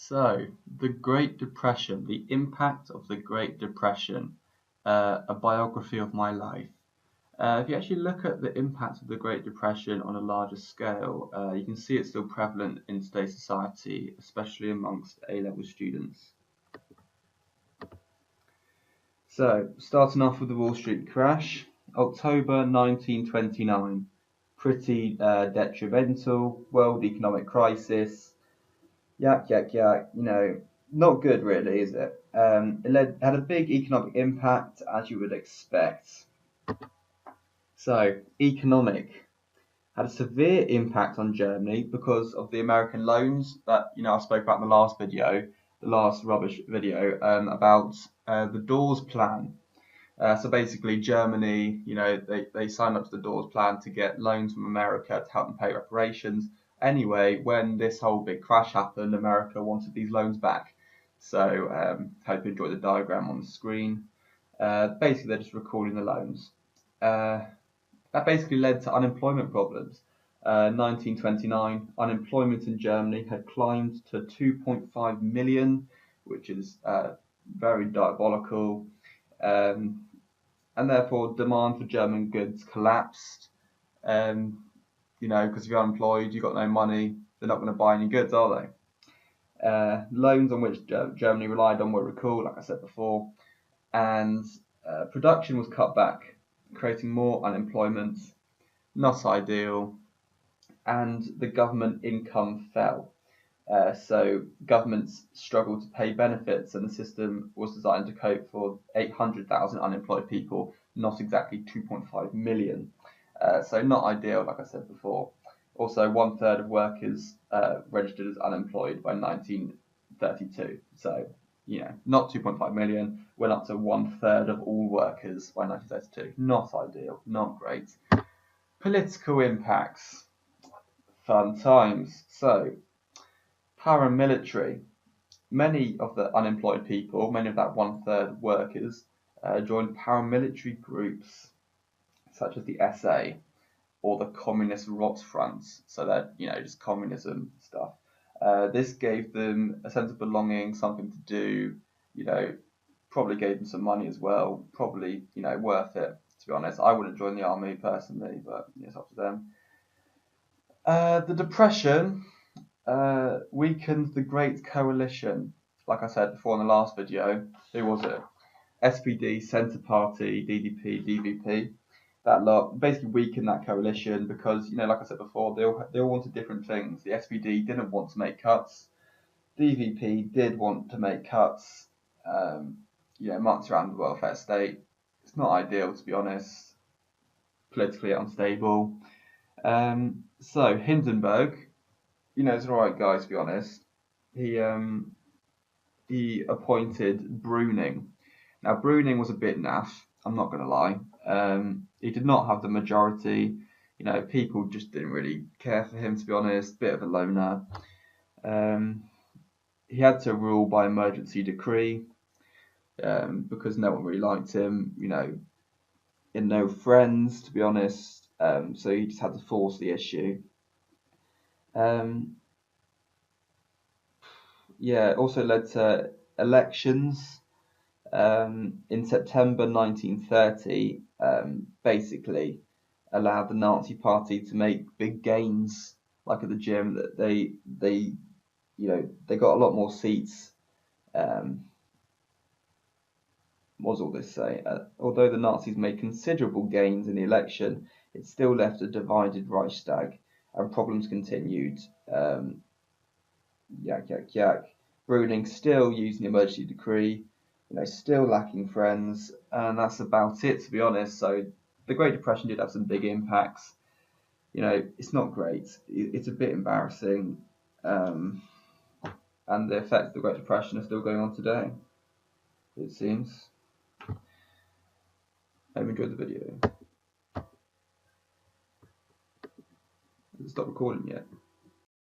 So, the Great Depression, the impact of the Great Depression, a biography of my life. If you actually look at the impact of the Great Depression on a larger scale, you can see it's still prevalent in today's society, especially amongst A-level students. So, starting off with the Wall Street crash, October 1929, pretty detrimental, world economic crisis. Yak, not good really, is it? It had a big economic impact, as you would expect. So, economic had a severe impact on Germany because of the American loans that I spoke about in the last video, the last rubbish video, about the Dawes Plan. So basically, Germany, they signed up to the Dawes Plan to get loans from America to help them pay reparations. Anyway, when this whole big crash happened, America wanted these loans back. So, hope you enjoy the diagram on the screen. Basically, they're just recalling the loans. That basically led to unemployment problems. 1929, unemployment in Germany had climbed to 2.5 million, which is very diabolical. And therefore demand for German goods collapsed. Because if you're unemployed, you've got no money, they're not going to buy any goods, are they? Loans on which Germany relied on were recalled, like I said before, and production was cut back, creating more unemployment, not ideal, and the government income fell. So governments struggled to pay benefits, and the system was designed to cope for 800,000 unemployed people, not exactly 2.5 million. So not ideal, like I said before. Also, 1/3 of workers registered as unemployed by 1932. So, not 2.5 million, went up to 1/3 of all workers by 1932. Not ideal, not great. Political impacts. Fun times. So, paramilitary. Many of the unemployed people, many of that 1/3 workers, joined paramilitary groups such as the SA or the Communist Rotsfronts. So that just communism stuff. This gave them a sense of belonging, something to do. Probably gave them some money as well. Probably worth it. To be honest, I wouldn't join the army personally, but it's up to them. The Depression weakened the Great Coalition. Like I said before in the last video, who was it? SPD, Centre Party, DDP, DVP. That lot basically weakened that coalition because, like I said before, they all wanted different things. The SPD didn't want to make cuts. DVP did want to make cuts. Marks around the welfare state. It's not ideal, to be honest. Politically unstable. So Hindenburg, he's an alright guy, to be honest. He appointed Brüning. Now, Brüning was a bit naff, I'm not going to lie. He did not have the majority. People just didn't really care for him, to be honest. Bit of a loner. He had to rule by emergency decree because no one really liked him. He had no friends, to be honest. So he just had to force the issue. It also led to elections in September 1930. Basically, allowed the Nazi Party to make big gains, like at the gym. That they got a lot more seats. What does all this say? Although the Nazis made considerable gains in the election, it still left a divided Reichstag, and problems continued. Brüning still using the emergency decree, still lacking friends, and that's about it, to be honest. So the Great Depression did have some big impacts. It's not great. It's a bit embarrassing, and the effects of the Great Depression are still going on today, it seems. I hope you enjoyed the video. Has it stopped recording yet?